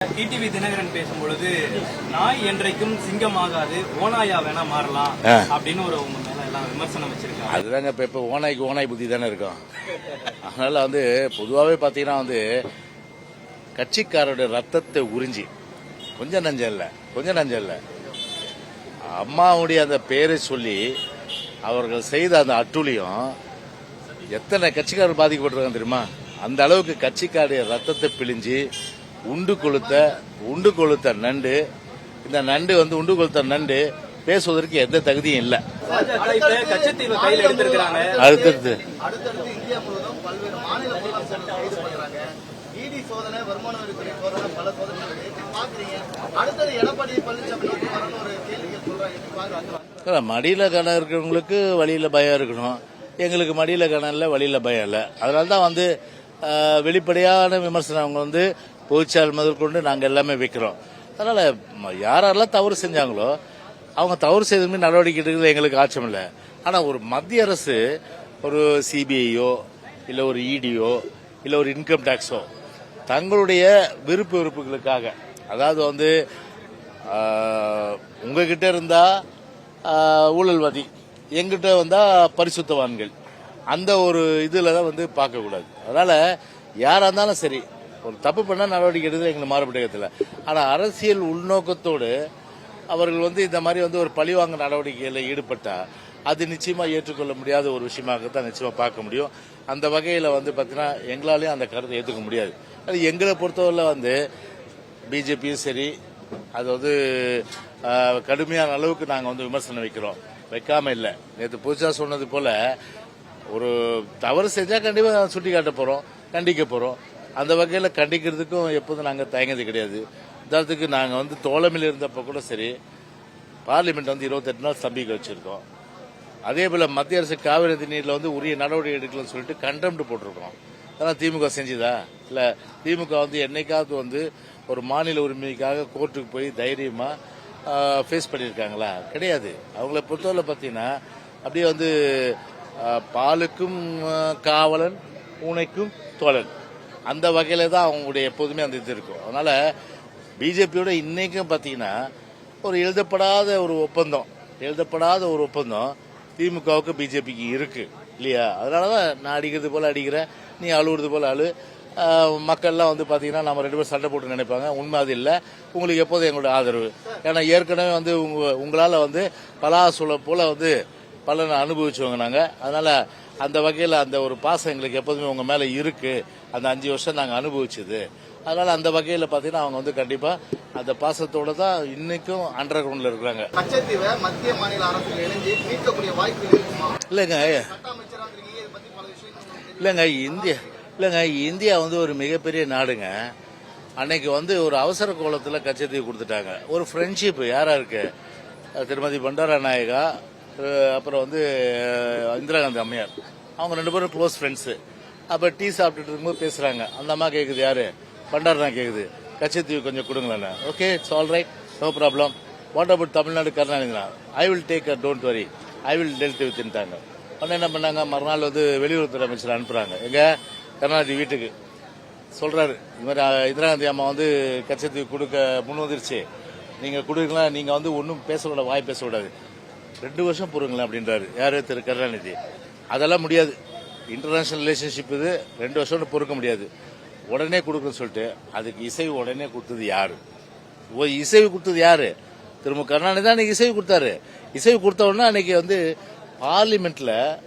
TTV Dinakaran பேசும்பொழுது நாய் என்றைக்கும் சிங்கமாகாது ஓனாயா வேணா மாறலாம் அப்படின்னு ஒரு உங்க மேல எல்லாம் விமர்சனம் வச்சிருக்காங்க. அதுதாங்க இப்ப ஓனாய்க்கு ஓனாய் புத்தி தானே இருக்கும். அதனால பொதுவாகவே பாத்தீங்கன்னா கட்சிக்காரோட ரத்தத்தை உறிஞ்சி கொஞ்சம் நஞ்சம் இல்ல அம்மாவுடைய அந்த பேரை சொல்லி அவர்கள் செய்த அந்த அட்டுழியம் எத்தனை கட்சிக்காரர் பாதிக்கப்பட்டிருக்காங்க தெரியுமா? அந்த அளவுக்கு கட்சிக்காருடைய ரத்தத்தை பிழிஞ்சு உண்டு கொளுத்த நண்டு, இந்த நண்டு உண்டு கொளுத்த நண்டு பேசுவதற்கு எந்த தகுதியும் இல்ல. கச்சத்தீவு கையில் எடுத்திருக்காங்க. அடுத்தடுத்து இந்தியா முழுவதும் பல்வேறு மாநில போலீசார் கைது பண்றாங்க. இடி சோதனை, வருமான வரித்துறை சோதனை, பல சோதனைகள் பாக்குறீங்க. அடுத்தது எடப்பாடி பழனிசாமி ஒரு கேள்விகள் சொல்றாங்க. மடியில கணம் இருக்கிறவங்களுக்கு வழியில பயம் இருக்கணும். எங்களுக்கு மடியில கணம் இல்ல, வழியில பயம் இல்ல. அதனாலதான் வெளிப்படையான விமர்சனம் அவங்க பொதுச்சால் முதல் கொண்டு நாங்க எல்லாமே வைக்கிறோம். அதனால யாரெல்லாம் தவறு செஞ்சாங்களோ அவங்க தவறு செய்த நடவடிக்கை எடுக்கிறது எங்களுக்கு ஆட்சம் இல்லை. ஆனா ஒரு மத்திய அரசு ஒரு சிபிஐயோ இல்ல ஒரு இடியோ இல்ல ஒரு இன்கம் டாக்ஸோ தங்களுடைய விருப்பு வெறுப்புகளுக்காக, அதாவது உங்ககிட்ட இருந்தா ஊழல்வாதி, எங்கிட்ட வந்தா பரிசுத்தவான்கள், அந்த ஒரு இதுலதான் பார்க்க கூடாது. அதனால யாரா இருந்தாலும் சரி, ஒரு தப்பு பண்ண நடவடிக்கை எடுத்து எங்களுக்கு மாறுபட்டதில்லை. ஆனா அரசியல் உள்நோக்கத்தோடு அவர்கள் இந்த மாதிரி ஒரு பழிவாங்க நடவடிக்கைகளில் ஈடுபட்டா அது நிச்சயமா ஏற்றுக்கொள்ள முடியாத ஒரு விஷயமாகத்தான் நிச்சயமா பார்க்க முடியும். அந்த வகையில பாத்தீங்கன்னா எங்களாலையும் அந்த கருத்தை ஏற்றுக்க முடியாது. அது எங்களை பொறுத்தவரை பிஜேபியும் சரி, அது கடுமையான அளவுக்கு நாங்க விமர்சனம் வைக்காம இல்லை. நேற்று புதுசா சொன்னது போல ஒரு தவறு செஞ்சா கண்டிப்பா சுட்டி காட்ட போறோம், கண்டிக்க போறோம். அந்த வகையில கண்டிக்கிறதுக்கும் எப்போதும் நாங்க தயங்கது கிடையாது. உதாரணத்துக்கு நாங்க தோழமையில் இருந்தப்ப கூட சரி, பார்லிமெண்ட் 28 நாள் ஸ்தம்பிக்க வச்சிருக்கோம். அதே போல மத்திய அரசு காவிரி நீர்ல உரிய நடவடிக்கை எடுக்கலன்னு சொல்லிட்டு கண்டெம்ட் போட்டிருக்கோம். அதெல்லாம் திமுக செஞ்சுதா? இல்ல திமுக என்னைக்காவது ஒரு மாநில உரிமைக்காக கோர்ட்டுக்கு போய் தைரியமா ஃபேஸ் பண்ணிருக்காங்களா? கிடையாது. அவங்கள பொறுத்தவரை பாத்தீங்கன்னா அப்படியே பாலுக்கும் காவலன், பூனைக்கும் தோழன், அந்த வகையில தான் அவங்களுடைய எப்போதுமே அந்த இது இருக்கும். அதனால பிஜேபியோட இன்னைக்கும் பாத்தீங்கன்னா ஒரு எழுதப்படாத ஒரு ஒப்பந்தம் திமுகவுக்கு பிஜேபிக்கு இருக்கு இல்லையா? அதனாலதான் நான் அடிக்கிறது போல அடிக்கிறேன், நீ அழுவுறது போல அழு. மக்கள்லாம் பாத்தீங்கன்னா நம்ம 2 பேரும் சண்டை போட்டு நினைப்பாங்க. உண்மை அது இல்ல. உங்களுக்கு எப்போதும் எங்களோட ஆதரவு. ஏன்னா ஏற்கனவே உங்களால பலாசுல போல பலனை அனுபவிச்சவங்க நாங்க. அதனால அந்த வகையில அந்த ஒரு பாசம் எங்களுக்கு எப்போதுமே உங்க மேல இருக்கு. அந்த 5 வருஷம் நாங்க அனுபவிச்சது. அதனால அந்த வகையில பாத்தீங்கன்னா அவங்க கண்டிப்பா அந்த பாசத்தோட தான் இன்னைக்கும் அண்டர் கிரவுண்ட்ல இருக்காங்க. கச்சத்தீவை மத்திய மாநில அரசுகள் இணைஞ்சு மீட்கக்கூடிய வாய்ப்பு இருக்குமா? இல்லங்க இந்தியா ஒரு மிகப்பெரிய நாடுங்க. அன்னைக்கு ஒரு அவசர கோலத்துல கச்சத்தீவு கொடுத்துட்டாங்க. ஒரு ஃப்ரெண்ட்ஷிப் யாரா இருக்கு? திருமதி பண்டாரா நாயகா, அப்புறம் இந்திரா காந்தி அம்மையார், அவங்க 2 பேரும் க்ளோஸ் ஃப்ரெண்ட்ஸ். அப்ப டீ சாப்பிட்டுட்டு இருக்கும்போது பேசுறாங்க. அந்த அம்மா கேக்குது, யாரு? பண்டாரா கேக்குது, கச்சத்தீவு கொஞ்சம் கொடுங்களேன். Okay, it's all right, no problem. What about Tamil Nadu, Karunanidhi? I will take care, don't worry, I will dealt வித்ன்ட்டாங்க. உடனே என்ன பண்ணாங்க, மறுநாள் வெளியுறவுத்துறை அமைச்சர் அனுப்புறாங்க. எங்க கருணாநிதி வீட்டுக்கு சொல்றாரு, இந்த மாதிரி இந்திரா காந்தி அம்மா கச்சத்தீவு கொடுக்க முன்வந்துருச்சு, நீங்க கொடுக்கலாம், நீங்க ஒன்னும் பேசக்கூடாது, வாய் பேசக்கூடாது, 2 வருஷம் பொறுங்களேன் அப்படின்றாரு. யாரு? திரு கருணாநிதி. அதெல்லாம் முடியாது, இன்டர்நேஷனல் ரிலேஷன்ஷிப் இது, 2 வருஷம் பொறுக்க முடியாது, உடனே கொடுக்கணும்னு சொல்லிட்டு அதுக்கு இசைவு உடனே கொடுத்தது யாரு? இசைவு கொடுத்தது யாரு? திரு கருணாநிதி தான் அன்னைக்கு இசைவு கொடுத்தாரு. இசைவு கொடுத்த உடனே அன்னைக்கு பார்லிமெண்ட்ல